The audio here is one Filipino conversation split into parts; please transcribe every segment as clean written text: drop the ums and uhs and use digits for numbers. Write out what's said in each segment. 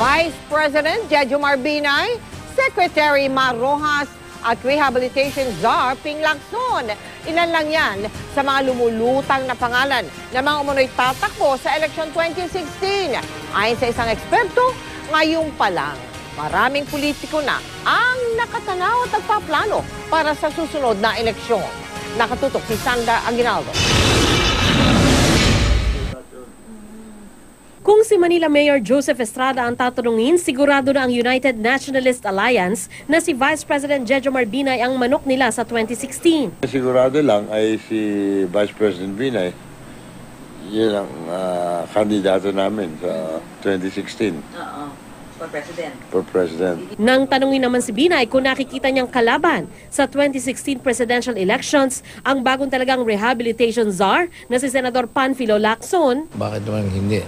Vice President Jejomar Binay, Secretary Mar Rojas at Rehabilitation Czar Ping Lacson. Ilan lang yan sa mga lumulutang na pangalan na mga umunoy tatakbo sa eleksyon 2016. Ayon sa isang eksperto, ngayon pa lang, maraming politiko na ang nakatanaw at nagpaplano para sa susunod na eleksyon. Nakatutok si Sandra Aguinaldo. Kung si Manila Mayor Joseph Estrada ang tatanungin, sigurado na ang United Nationalist Alliance na si Vice President Jejomar Binay ang manok nila sa 2016. Sigurado lang ay si Vice President Binay. Yan ang kandidato namin sa 2016. For President. Nang tanungin naman si Binay kung nakikita niyang kalaban sa 2016 presidential elections ang bagong talagang rehabilitation czar na si Senador Panfilo Lacson. Bakit naman hindi?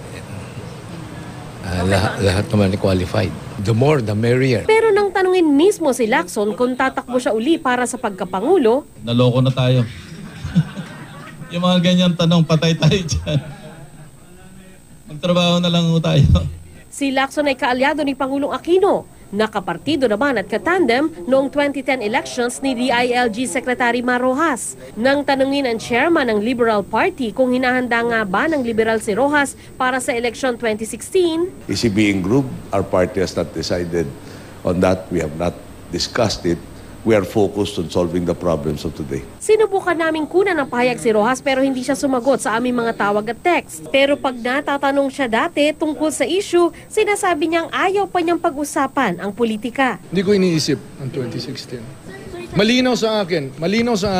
Lahat naman qualified. The more, the merrier. Pero nang tanungin mismo si Lacson kung tatakbo siya uli para sa pagkapangulo, naloko na tayo. Yung mga ganyan tanong, patay tayo dyan. Magtrabaho na lang tayo. Si Lacson ay kaalyado ni Pangulong Aquino. Nakapartido naman at katandem noong 2010 elections ni DILG Secretary Mar Rojas. Nang tanungin ang chairman ng Liberal Party kung hinahanda nga ba ng liberal si Rojas para sa election 2016. ECB group, our party has not decided on that. We have not discussed it. We are focused on solving the problems of today. Sinubukan naming kunan ng pahayag si Rojas pero hindi siya sumagot sa aming mga tawag at text. Pero pag natatanong siya dati tungkol sa issue, sinasabi niyang ayaw pa niyang pag-usapan ang politika. Hindi ko iniisip ang 2016. Malinaw sa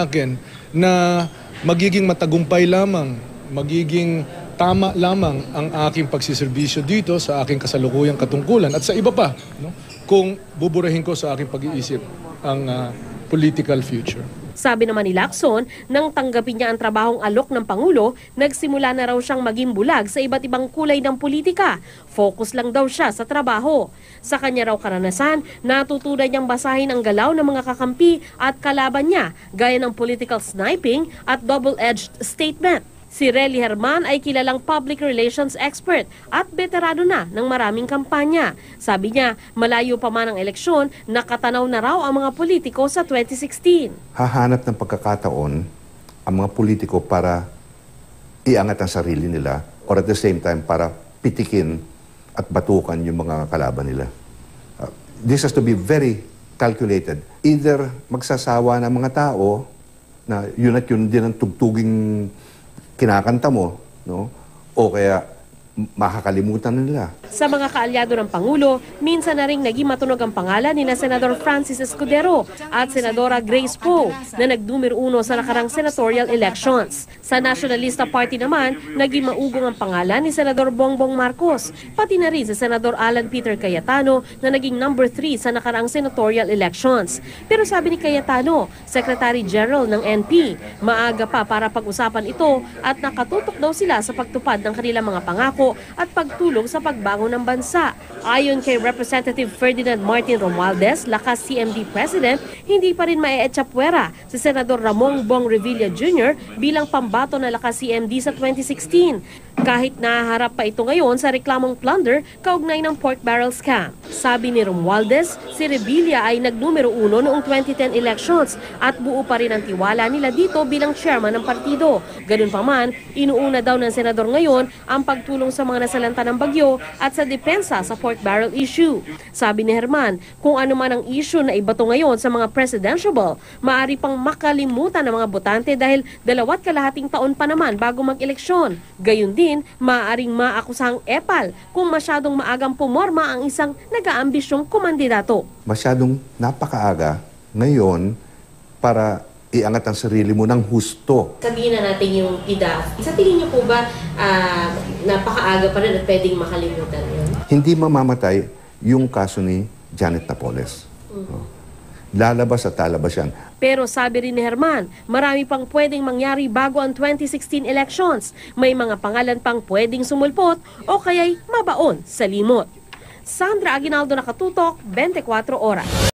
akin na magiging matagumpay lamang, magiging tama lamang ang aking pagsiservisyo dito sa aking kasalukuyang katungkulan at sa iba pa, no? Kung buburahin ko sa aking pag-iisip ang political future. Sabi naman ni Lacson, nang tanggapin niya ang trabahong alok ng Pangulo, nagsimula na raw siyang maging bulag sa iba't ibang kulay ng politika. Focus lang daw siya sa trabaho. Sa kanya raw karanasan, natutunan niyang basahin ang galaw ng mga kakampi at kalaban niya, gaya ng political sniping at double-edged statement. Si Relly Herman ay kilalang public relations expert at veterano na ng maraming kampanya. Sabi niya, malayo pa man ang eleksyon, nakatanaw na raw ang mga politiko sa 2016. Hahanap ng pagkakataon ang mga politiko para iangat ang sarili nila or at the same time para pitikin at batukan yung mga kalaban nila. This has to be very calculated. Either magsasawa ng mga tao na yun at yun din ang tugtuging kinakanta mo, no? O kaya makakalimutan nila. Sa mga kaalyado ng Pangulo, minsan na rin naging matunog ang pangalan ni Senador Francis Escudero at Senadora Grace Poe na nagdumir uno sa nakarang senatorial elections. Sa Nationalista Party naman, naging maugong ang pangalan ni Senador Bongbong Marcos, pati na rin si Senador Alan Peter Cayetano na naging number 3 sa nakarang senatorial elections. Pero sabi ni Cayetano, Secretary General ng NP, maaga pa para pag-usapan ito at nakatutok daw sila sa pagtupad ng kanilang mga pangako at pagtulong sa pagbangon ng bansa. Ayon kay Representative Ferdinand Martin Romualdez, Lakas CMD President, hindi pa rin maeetsapwera si Senador Ramon Bong Revilla Jr. bilang pambato na Lakas CMD sa 2016. Kahit nahaharap pa ito ngayon sa reklamong plunder kaugnay ng pork barrel scam. Sabi ni Romualdez, si Revilla ay nagnumero 1 noong 2010 elections at buo pa rin ang tiwala nila dito bilang chairman ng partido. Ganun pa man, inuuna daw ng senador ngayon ang pagtulong sa mga nasalanta ng bagyo at sa depensa sa pork barrel issue. Sabi ni Herman, kung ano man ang issue na ibato ngayon sa mga presidentiable, maaari pang makalimutan ng mga botante dahil 2.5 taon pa naman bago mag-eleksyon. Gayun din, maaaring maakusang epal kung masyadong maagang pumorma ang isang nag-aambisyong kumandidato. Masyadong napakaaga ngayon para iangat ang sarili mo ng husto. Sabihin na natin yung PDAF. Sa tingin niyo po ba napakaaga pa rin at pwedeng makalimutan yun? Hindi mamamatay yung kaso ni Janet Napoles. Lalabas at lalabas yan. Pero sabi rin ni Herman, marami pang pwedeng mangyari bago ang 2016 elections. May mga pangalan pang pwedeng sumulpot o kaya'y mabaon sa limot. Sandra Aguinaldo, Nakatutok, 24 Oras.